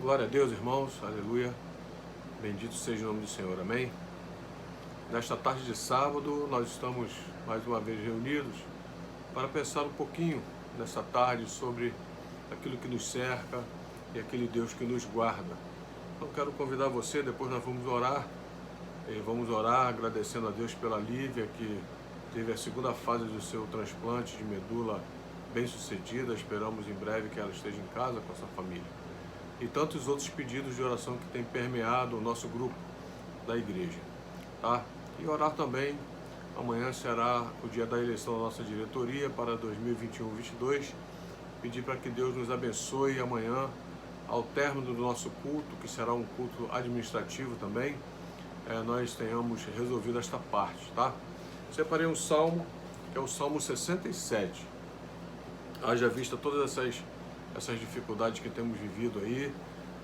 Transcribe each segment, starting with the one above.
Glória a Deus, irmãos, aleluia, bendito seja o nome do Senhor, amém? Nesta tarde de sábado, nós estamos mais uma vez reunidos para pensar um pouquinho nessa tarde sobre aquilo que nos cerca e aquele Deus que nos guarda. Então quero convidar você, depois nós vamos orar agradecendo a Deus pela Lívia, que teve a segunda fase do seu transplante de medula bem sucedida. Esperamos em breve que ela esteja em casa com a sua família. E tantos outros pedidos de oração que tem permeado o nosso grupo da igreja, tá? E orar também, amanhã será o dia da eleição da nossa diretoria para 2021-22, pedir para que Deus nos abençoe amanhã, ao término do nosso culto, que será um culto administrativo também, nós tenhamos resolvido esta parte, tá? Separei um salmo, que é o Salmo 67, haja vista todas essas dificuldades que temos vivido aí.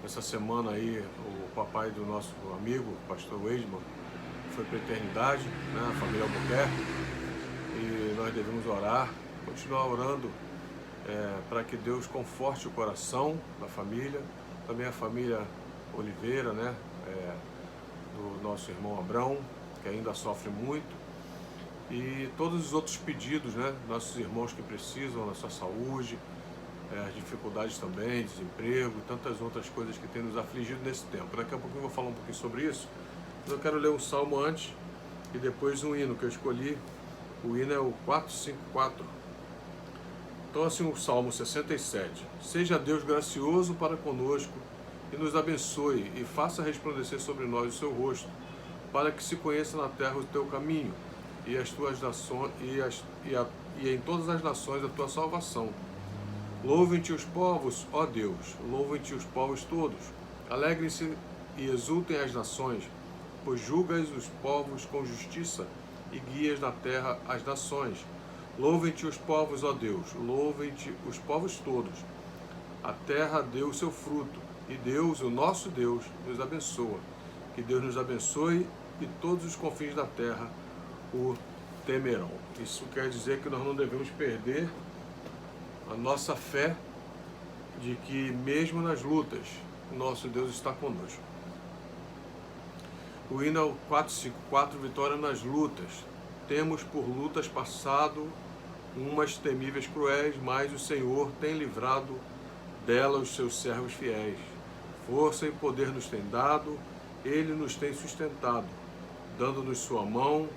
Essa semana aí, o papai do nosso amigo, pastor Weidman, foi para a eternidade, né, a família Albuquerque, e nós devemos orar, continuar orando para que Deus conforte o coração da família, também a família Oliveira, né, do nosso irmão Abrão, que ainda sofre muito, e todos os outros pedidos, né, nossos irmãos que precisam da sua saúde, as dificuldades também, desemprego e tantas outras coisas que tem nos afligido nesse tempo. Daqui a pouquinho eu vou falar um pouquinho sobre isso, mas eu quero ler um salmo antes e depois um hino que eu escolhi. O hino é o 454. Então assim, o Salmo 67. Seja Deus gracioso para conosco e nos abençoe e faça resplandecer sobre nós o seu rosto, para que se conheça na terra o teu caminho e as tuas nações e em todas as nações a tua salvação. Louvem-te os povos, ó Deus, louvem-te os povos todos. Alegrem-se e exultem as nações, pois julgas os povos com justiça e guias na terra as nações. Louvem-te os povos, ó Deus, louvem-te os povos todos. A terra deu o seu fruto, e Deus, o nosso Deus, nos abençoa. Que Deus nos abençoe e todos os confins da terra o temerão. Isso quer dizer que nós não devemos perder a nossa fé de que mesmo nas lutas, o nosso Deus está conosco. O hino é o 454, vitória nas lutas. Temos por lutas passado umas temíveis cruéis, mas o Senhor tem livrado dela os seus servos fiéis. Força e poder nos tem dado, Ele nos tem sustentado, dando-nos sua mão,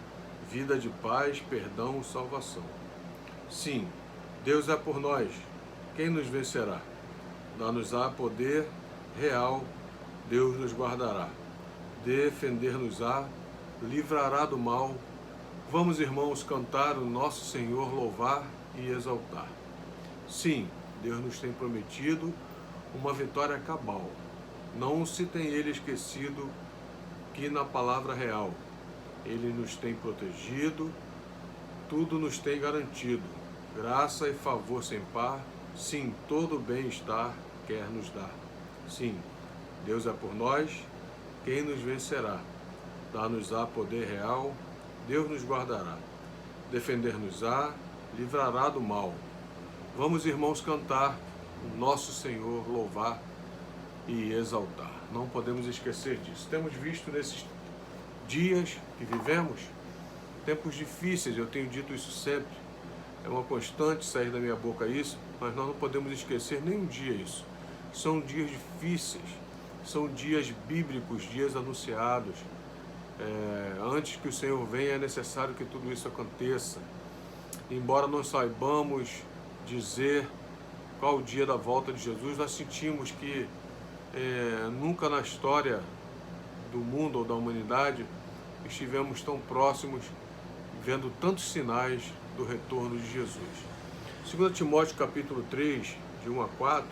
vida de paz, perdão, salvação. Sim, Deus é por nós, quem nos vencerá? Dá-nos-á poder real, Deus nos guardará. Defender-nos-á, livrará do mal. Vamos, irmãos, cantar o nosso Senhor, louvar e exaltar. Sim, Deus nos tem prometido uma vitória cabal. Não se tem Ele esquecido que na palavra real Ele nos tem protegido, tudo nos tem garantido. Graça e favor sem par, sim, todo bem-estar quer nos dar. Sim, Deus é por nós, quem nos vencerá? Dá-nos-á poder real, Deus nos guardará. Defender-nos-á, livrará do mal. Vamos, irmãos, cantar o nosso Senhor, louvar e exaltar. Não podemos esquecer disso. Temos visto nesses dias que vivemos, tempos difíceis, eu tenho dito isso sempre. É uma constante sair da minha boca isso, mas nós não podemos esquecer nem um dia isso. São dias difíceis, são dias bíblicos, dias anunciados. Antes que o Senhor venha, é necessário que tudo isso aconteça. Embora não saibamos dizer qual o dia da volta de Jesus, nós sentimos que nunca na história do mundo ou da humanidade estivemos tão próximos, vendo tantos sinais do retorno de Jesus. 2 Timóteo capítulo 3, de 1 a 4,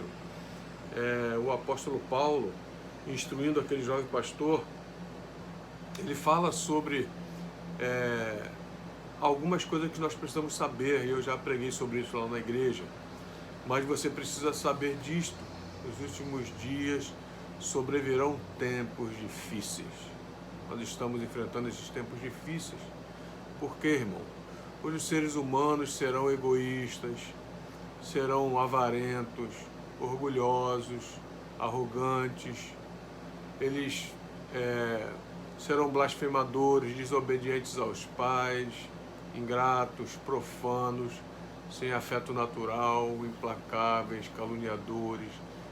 o apóstolo Paulo, instruindo aquele jovem pastor, ele fala sobre algumas coisas que nós precisamos saber, e eu já preguei sobre isso lá na igreja, mas você precisa saber disto. Nos últimos dias sobrevirão tempos difíceis. Nós estamos enfrentando esses tempos difíceis. Por quê, irmão? Pois os seres humanos serão egoístas, serão avarentos, orgulhosos, arrogantes, eles serão blasfemadores, desobedientes aos pais, ingratos, profanos, sem afeto natural, implacáveis, caluniadores,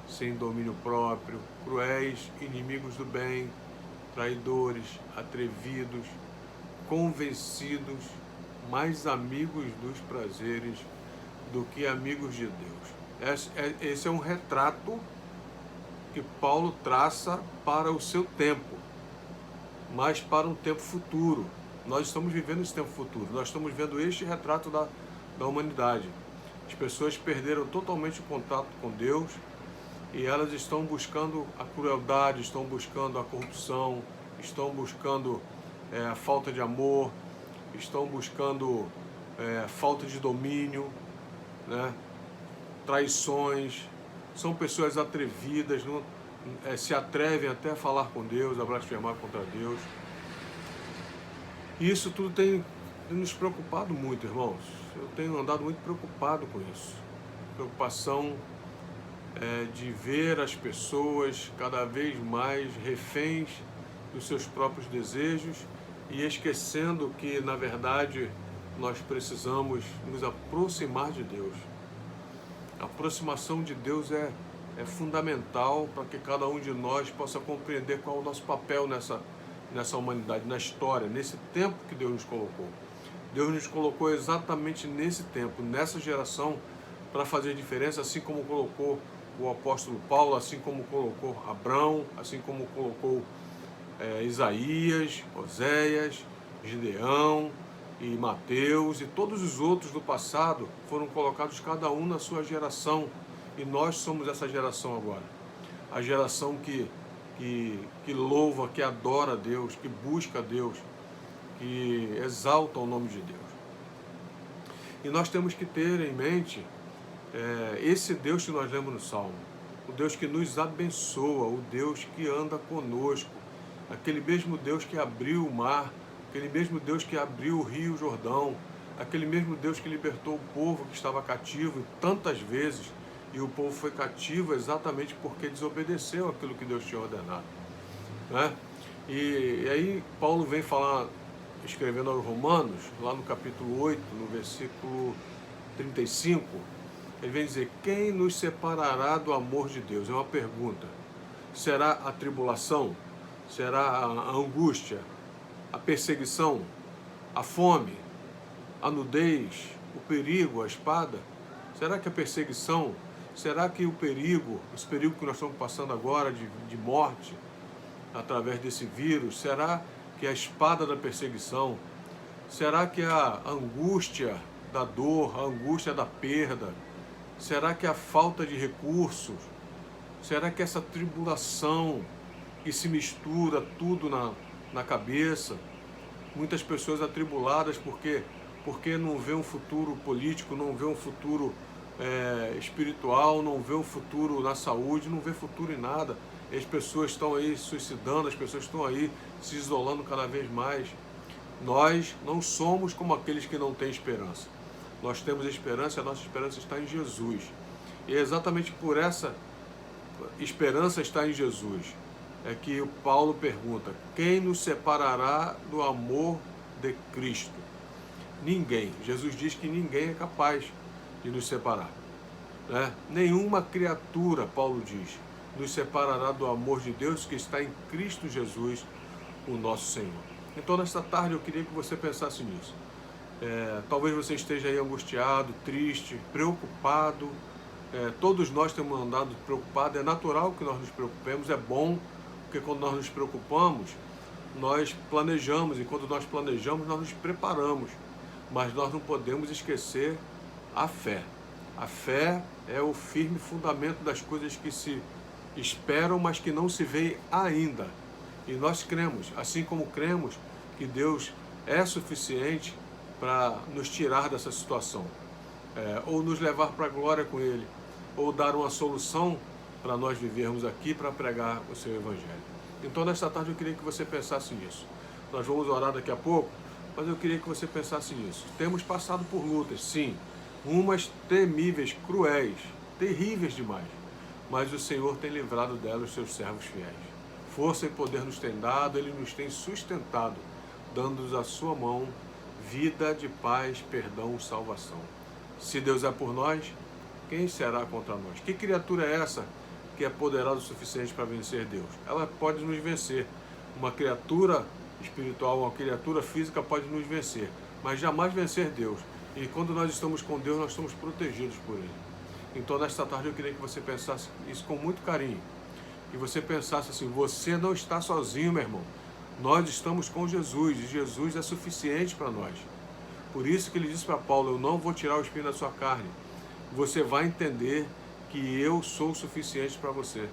sem domínio próprio, cruéis, inimigos do bem, traidores, atrevidos, convencidos, mais amigos dos prazeres do que amigos de Deus. Esse é um retrato que Paulo traça para o seu tempo, mas para um tempo futuro. Nós estamos vivendo esse tempo futuro, nós estamos vendo este retrato da humanidade. As pessoas perderam totalmente o contato com Deus e elas estão buscando a crueldade, estão buscando a corrupção, estão buscando a falta de amor, estão buscando falta de domínio, né? Traições. São pessoas atrevidas, não, se atrevem até a falar com Deus, a blasfemar contra Deus. E isso tudo tem nos preocupado muito, irmãos. Eu tenho andado muito preocupado com isso. Preocupação de ver as pessoas cada vez mais reféns dos seus próprios desejos e esquecendo que, na verdade, nós precisamos nos aproximar de Deus. A aproximação de Deus é fundamental para que cada um de nós possa compreender qual é o nosso papel nessa humanidade, na história, nesse tempo que Deus nos colocou. Deus nos colocou exatamente nesse tempo, nessa geração, para fazer diferença, assim como colocou o apóstolo Paulo, assim como colocou Abrão, assim como colocou Isaías, Oséias, Gideão e Mateus e todos os outros do passado foram colocados cada um na sua geração, e nós somos essa geração agora, a geração que louva, que adora a Deus, que busca a Deus, que exalta o nome de Deus. E nós temos que ter em mente esse Deus que nós lemos no Salmo, o Deus que nos abençoa, o Deus que anda conosco, aquele mesmo Deus que abriu o mar, aquele mesmo Deus que abriu o rio Jordão, aquele mesmo Deus que libertou o povo que estava cativo tantas vezes, e o povo foi cativo exatamente porque desobedeceu aquilo que Deus tinha ordenado, né? E aí Paulo vem falar, escrevendo aos Romanos, lá no capítulo 8, no versículo 35, ele vem dizer: quem nos separará do amor de Deus? É uma pergunta. Será a tribulação? Será a angústia? A perseguição? A fome? A nudez? O perigo? A espada? Será que a perseguição? Será que o perigo, esse perigo que nós estamos passando agora de morte, através desse vírus, será que a espada da perseguição? Será que a angústia da dor, a angústia da perda? Será que a falta de recursos? Será que essa tribulação que se mistura tudo na cabeça? Muitas pessoas atribuladas porque não vê um futuro político, não vê um futuro espiritual, não vê um futuro na saúde, não vê futuro em nada. E as pessoas estão aí se suicidando, as pessoas estão aí se isolando cada vez mais. Nós não somos como aqueles que não têm esperança. Nós temos esperança, a nossa esperança está em Jesus. E é exatamente por essa esperança está em Jesus é que o Paulo pergunta: quem nos separará do amor de Cristo? Ninguém. Jesus diz que ninguém é capaz de nos separar, né? Nenhuma criatura, Paulo diz, nos separará do amor de Deus que está em Cristo Jesus, o nosso Senhor. Então, nesta tarde, eu queria que você pensasse nisso. Talvez você esteja aí angustiado, triste, preocupado. Todos nós temos andado preocupados. É natural que nós nos preocupemos, é bom, porque quando nós nos preocupamos, nós planejamos, e quando nós planejamos, nós nos preparamos. Mas nós não podemos esquecer a fé. A fé é o firme fundamento das coisas que se esperam, mas que não se veem ainda. E nós cremos, assim como cremos que Deus é suficiente para nos tirar dessa situação, ou nos levar para a glória com Ele, ou dar uma solução para nós vivermos aqui para pregar o seu Evangelho. Então, nesta tarde, eu queria que você pensasse nisso. Nós vamos orar daqui a pouco, mas eu queria que você pensasse nisso. Temos passado por lutas, sim, umas temíveis, cruéis, terríveis demais, mas o Senhor tem livrado dela os seus servos fiéis. Força e poder nos tem dado, Ele nos tem sustentado, dando-nos a sua mão, vida de paz, perdão, salvação. Se Deus é por nós, quem será contra nós? Que criatura é essa que é poderosa o suficiente para vencer Deus? Ela pode nos vencer. Uma criatura espiritual, uma criatura física pode nos vencer, mas jamais vencer Deus. E quando nós estamos com Deus, nós somos protegidos por Ele. Então, nesta tarde, eu queria que você pensasse isso com muito carinho. Que você pensasse assim: você não está sozinho, meu irmão. Nós estamos com Jesus, e Jesus é suficiente para nós. Por isso que ele disse para Paulo: eu não vou tirar o espinho da sua carne. Você vai entender que eu sou o suficiente para você.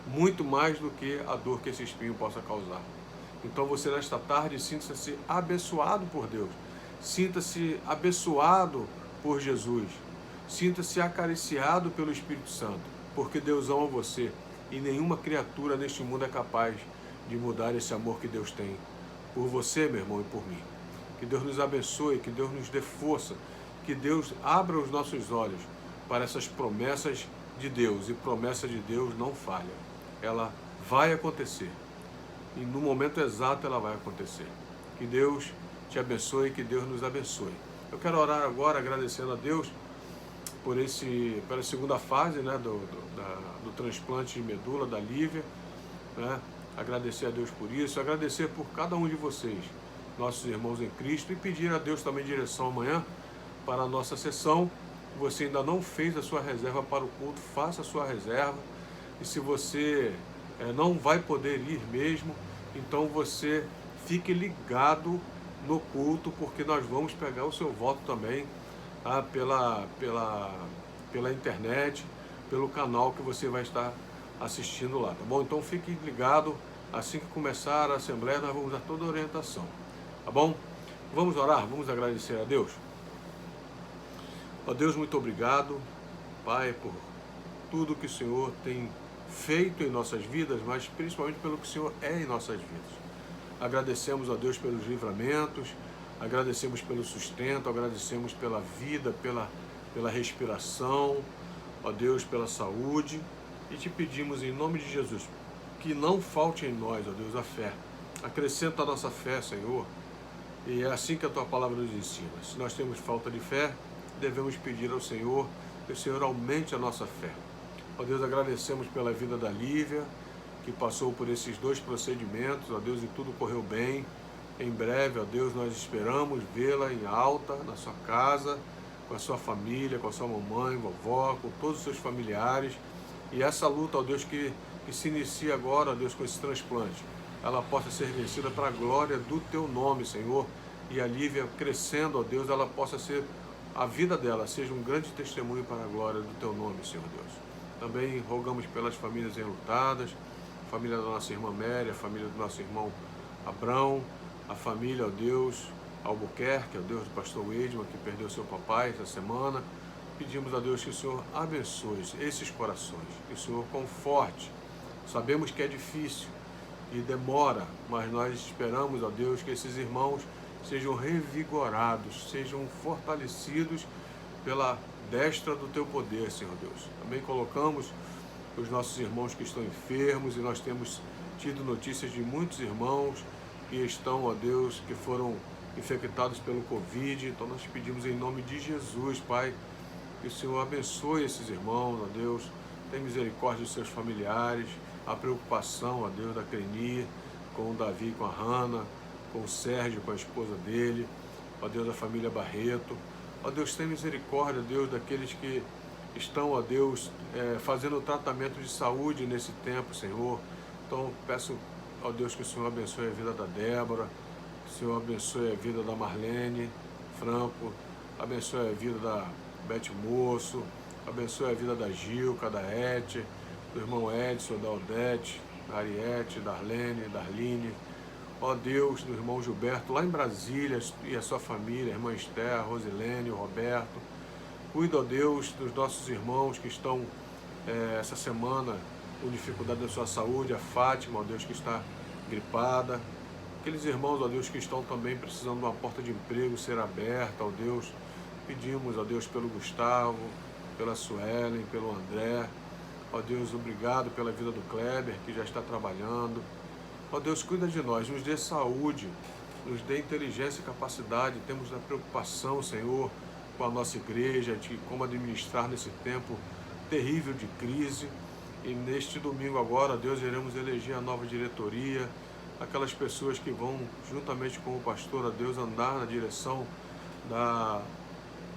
Muito mais do que a dor que esse espinho possa causar. Então você, nesta tarde, sinta-se abençoado por Deus. Sinta-se abençoado por Jesus. Sinta-se acariciado pelo Espírito Santo, porque Deus ama você e nenhuma criatura neste mundo é capaz de mudar esse amor que Deus tem por você, meu irmão, e por mim. Que Deus nos abençoe, que Deus nos dê força, que Deus abra os nossos olhos para essas promessas de Deus, e promessa de Deus não falha. Ela vai acontecer, e no momento exato ela vai acontecer. Que Deus te abençoe, que Deus nos abençoe. Eu quero orar agora agradecendo a Deus pela segunda fase, né, do transplante de medula da Lívia, né? Agradecer a Deus por isso, agradecer por cada um de vocês, nossos irmãos em Cristo, e pedir a Deus também direção amanhã para a nossa sessão. Você ainda não fez a sua reserva para o culto, faça a sua reserva. E se você não vai poder ir mesmo, então você fique ligado no culto, porque nós vamos pegar o seu voto também, tá? pela internet, pelo canal que você vai estar assistindo lá, tá bom? Então fique ligado, assim que começar a Assembleia nós vamos dar toda a orientação, tá bom? Vamos orar, vamos agradecer a Deus. Ó Deus, muito obrigado, Pai, por tudo que o Senhor tem feito em nossas vidas, mas principalmente pelo que o Senhor é em nossas vidas. Agradecemos a Deus pelos livramentos, agradecemos pelo sustento, agradecemos pela vida, pela respiração, ó Deus, pela saúde, e te pedimos em nome de Jesus que não falte em nós, ó Deus, a fé. Acrescenta a nossa fé, Senhor, e é assim que a Tua palavra nos ensina. Se nós temos falta de fé, devemos pedir ao Senhor que o Senhor aumente a nossa fé. Ó Deus, agradecemos pela vida da Lívia, que passou por esses 2 procedimentos, ó Deus, e tudo correu bem. Em breve, ó Deus, nós esperamos vê-la em alta, na sua casa, com a sua família, com a sua mamãe, vovó, com todos os seus familiares. E essa luta, ó Deus, que se inicia agora, ó Deus, com esse transplante, ela possa ser vencida para a glória do Teu nome, Senhor. E a Lívia crescendo, ó Deus, ela possa ser, a vida dela seja um grande testemunho para a glória do Teu nome, Senhor Deus. Também rogamos pelas famílias enlutadas, a família da nossa irmã Mary, a família do nosso irmão Abrão, a família, ó Deus, Albuquerque, ó Deus, do pastor Edman, que perdeu seu papai essa semana. Pedimos a Deus que o Senhor abençoe esses corações, que o Senhor conforte. Sabemos que é difícil e demora, mas nós esperamos, ó Deus, que esses irmãos sejam revigorados, sejam fortalecidos pela destra do Teu poder, Senhor Deus. Também colocamos os nossos irmãos que estão enfermos, e nós temos tido notícias de muitos irmãos que estão, ó Deus, que foram infectados pelo Covid. Então nós pedimos em nome de Jesus, Pai, que o Senhor abençoe esses irmãos, ó Deus, tem misericórdia dos seus familiares, a preocupação, ó Deus, da Creni, com o Davi, com a Hannah, com o Sérgio, com a esposa dele, ó Deus, da família Barreto. Ó Deus, tem misericórdia, Deus, daqueles que estão, ó Deus, fazendo tratamento de saúde nesse tempo, Senhor. Então peço, ó Deus, que o Senhor abençoe a vida da Débora, que o Senhor abençoe a vida da Marlene Franco, abençoe a vida da Beth Moço, abençoe a vida da Gilca, da Ete, do irmão Edson, da Odete, da Ariete, da Arlene, da Arline. Ó Deus, do irmão Gilberto, lá em Brasília, e a sua família, a irmã Esther, a Rosilene, o Roberto. Cuida, ó Deus, dos nossos irmãos que estão essa semana com dificuldade da sua saúde, a Fátima, ó Deus, que está gripada. Aqueles irmãos, ó Deus, que estão também precisando de uma porta de emprego ser aberta, ó Deus. Pedimos, ó Deus, pelo Gustavo, pela Suelen, pelo André, Ó Deus, obrigado pela vida do Kleber, que já está trabalhando. Ó Deus, cuida de nós, nos dê saúde, nos dê inteligência e capacidade. Temos a preocupação, Senhor, com a nossa igreja, de como administrar nesse tempo terrível de crise. E neste domingo agora, Deus, iremos eleger a nova diretoria, aquelas pessoas que vão, juntamente com o pastor, ó Deus, andar na direção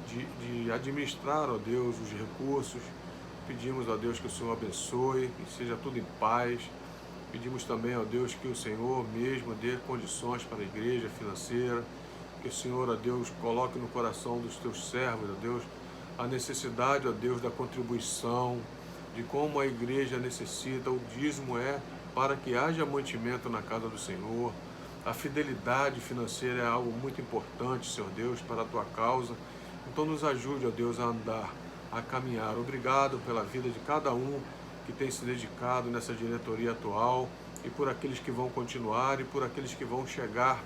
de administrar, ó Deus, os recursos. Pedimos, ó Deus, que o Senhor abençoe, que seja tudo em paz. Pedimos também, ó Deus, que o Senhor mesmo dê condições para a igreja financeira, que o Senhor, ó Deus, coloque no coração dos teus servos, ó Deus, a necessidade, ó Deus, da contribuição, de como a igreja necessita. O dízimo é para que haja mantimento na casa do Senhor. A fidelidade financeira é algo muito importante, Senhor Deus, para a tua causa. Então nos ajude, ó Deus, a andar, a caminhar. Obrigado pela vida de cada um que tem se dedicado nessa diretoria atual, e por aqueles que vão continuar e por aqueles que vão chegar.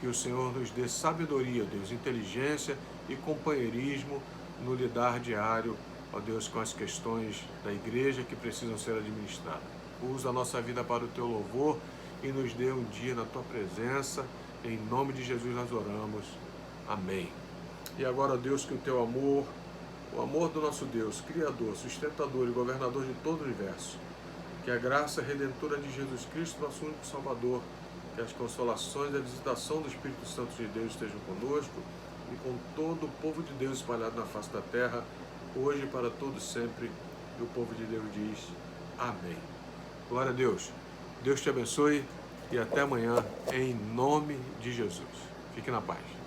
Que o Senhor nos dê sabedoria, Deus, inteligência e companheirismo no lidar diário, ó Deus, com as questões da igreja que precisam ser administradas. Usa a nossa vida para o teu louvor e nos dê um dia na tua presença. Em nome de Jesus nós oramos. Amém. E agora, ó Deus, que o teu amor, o amor do nosso Deus, Criador, sustentador e governador de todo o universo, que a graça redentora de Jesus Cristo, nosso único Salvador, que as consolações e a visitação do Espírito Santo de Deus estejam conosco e com todo o povo de Deus espalhado na face da terra, hoje e para todos sempre. E o povo de Deus diz amém. Glória a Deus. Deus te abençoe e até amanhã, em nome de Jesus. Fique na paz.